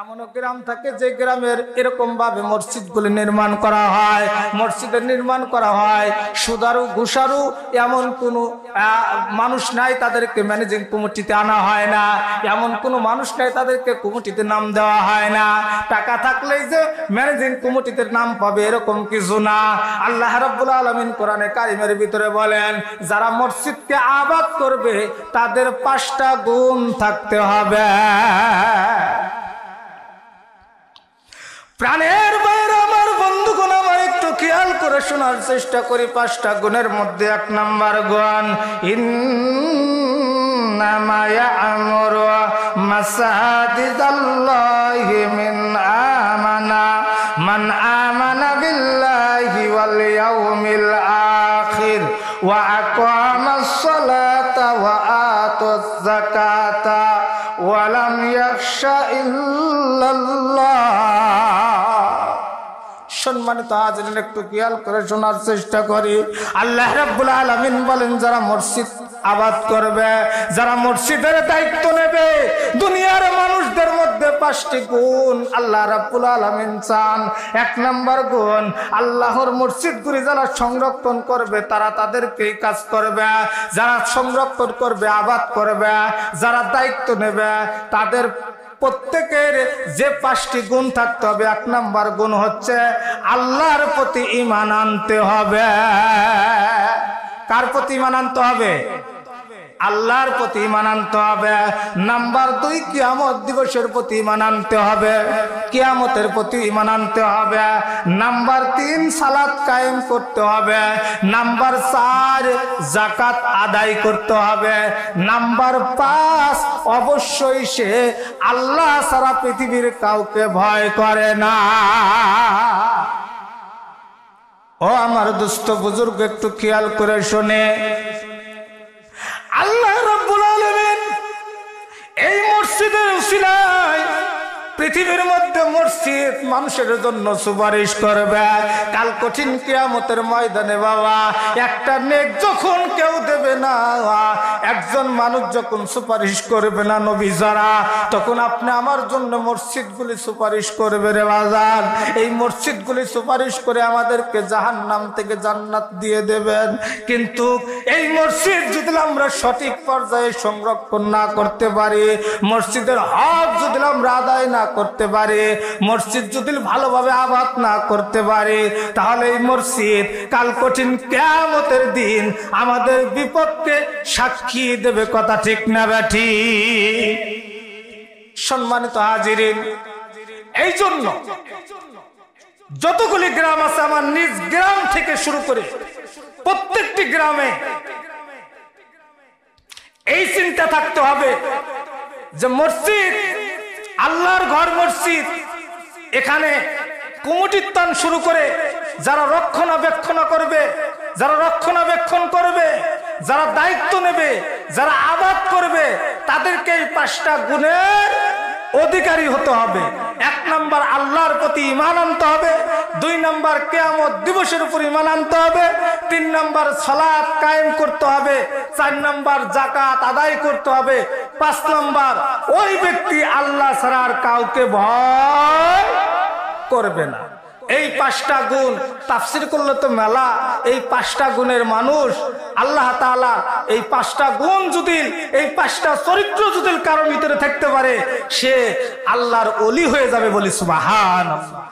এমন গ্রাম থাকে যে গ্রামের এরকম ভাবে মসজিদগুলি নির্মাণ করা হয়, মসজিদের নির্মাণ করা হয়, সুদারু ঘুষারু এমন কোনো মানুষ নাই, তাদেরকে ম্যানেজিং কমিটিতে আনা হয় না, এমন কোনো মানুষ নাই তাদেরকে কমিটিতে নাম দেওয়া হয় না। টাকা থাকলেই যে ম্যানেজিং কমিটিতে নাম পাবে এরকম কিছু না। আল্লাহ রাব্বুল আলামিন কোরআনে কারিমের ভিতরে বলেন, যারা মসজিদকে আবাদ করবে তাদের 5টা গুণ থাকতে হবে। প্রাণের বাইরে আমার বন্ধুগণ, আমার একটু খেয়াল করে শোনার চেষ্টা করি। 5টা গুণের মধ্যে 1 নাম্বার গুণ, ইন্নামা ইয়া'মুরু মাসাজিদাল্লাহি মান আমানা বিল্লাহি ওয়াল ইয়াউমিল আখির ওয়া আকামাস সালাতা ওয়া আতাজ যাকাতা ওয়া লাম ইয়াখশা ইল্লাল্লাহ। সম্মানিত হাজিরিন, একটু খেয়াল করে শোনার চেষ্টা করি। আল্লাহ রাব্বুল আলামিন বলেন, যারা মসজিদ আবাদ করবে, যারা মসজিদের দায়িত্ব নেবে, দুনিয়ার মানুষদের মধ্যে 5টি গুণ আল্লাহ রাব্বুল আলামিন চান। 1 নাম্বার গুণ, আল্লাহর মসজিদগুলি যারা সংরক্ষণ করবে তারা তাদেরকেই কাজ করবে। যারা সংরক্ষণ করবে, আবাদ করবে, যারা দায়িত্ব নেবে, তাদের প্রত্যেকের যে 5টি গুণ থাকতে হবে। 1 নাম্বার গুণ হচ্ছে আল্লাহর প্রতি ঈমান আনতে হবে। কার প্রতি ঈমান আনতে হবে? আল্লাহর প্রতি ঈমান আনতে হবে। নাম্বার 2, কিয়ামত দিবসের প্রতি ঈমান আনতে হবে, কিয়ামতের প্রতি ঈমান আনতে হবে। নাম্বার 3, সালাত কায়েম করতে হবে। নাম্বার 4, যাকাত আদায় করতে হবে। নাম্বার 5, অবশ্যই সে আল্লাহ ছাড়া পৃথিবীর কাউকে ভয় করে না। ও আমার দুস্থ বুজুর্গ, একটু খেয়াল করে শুনে, আল্লাহ রাব্বুল আলামিন এই মসজিদের উসিলায় পৃথিবীর মধ্যে মসজিদ মানুষের জন্য সুপারিশ করবে। কাল কঠিন কিয়ামতের ময়দানে বাবা, একটা নেক যখন কেউ দেবে না, একজন মানুষ যখন সুপারিশ করবে না নবী যারা, তখন আপনি আমার জন্য মসজিদগুলি সুপারিশ করবে রে বাজার। এই মসজিদগুলি সুপারিশ করে আমাদেরকে জাহান্নাম থেকে জান্নাত দিয়ে দেবেন। কিন্তু এই মসজিদ যদি আমরা সঠিক পর্যায়ে সংরক্ষণ না করতে পারি, মসজিদের হক যদি আমরা আদায় না করতে পারে, মসজিদ যদি ভালোভাবে আবাদ না করতে পারে, তাহলে এই মসজিদ কাল কঠিন কিয়ামতের দিন আমাদের বিপক্ষে সাক্ষী দেবে। কথা ঠিক না ব্যাঠি? সম্মানিত হাজিরিন, এই জন্য যতগুলি গ্রাম আছে, আমার নিজ গ্রাম থেকে শুরু করে প্রত্যেকটি গ্রামে এই চিন্তা থাকতে হবে যে মসজিদ আল্লাহর ঘর, মসজিদ, এখানে কমিটির টান শুরু করে যারা রক্ষণাবেক্ষণ করবে, যারা দায়িত্ব নেবে, যারা আবাদ করবে, তাদেরকে এই 5টা গুণের অধিকারী হতে হবে। 1 নাম্বার আল্লাহর প্রতি ঈমান আনতে হবে। 2 নাম্বার কিয়ামত দিবসের উপর ঈমান আনতে হবে। 3 নাম্বার সালাত কায়েম করতে হবে। 4 নাম্বার যাকাত আদায় করতে হবে। 5 নাম্বার ওই ব্যক্তি আল্লাহ ছাড়া আর কাউকে ভয় করবে না। এই 5টা গুণ তাফসীর করলে তো মেলা। এই 5টা গুণের মানুষ আল্লাহ তাআলা এই 5টা গুণ যদি, এই 5টা চরিত্র যদি কারোর ভিতরে থাকতে পারে, সে আল্লাহর ওলি হয়ে যাবে। বলি সুবহানাল্লাহ।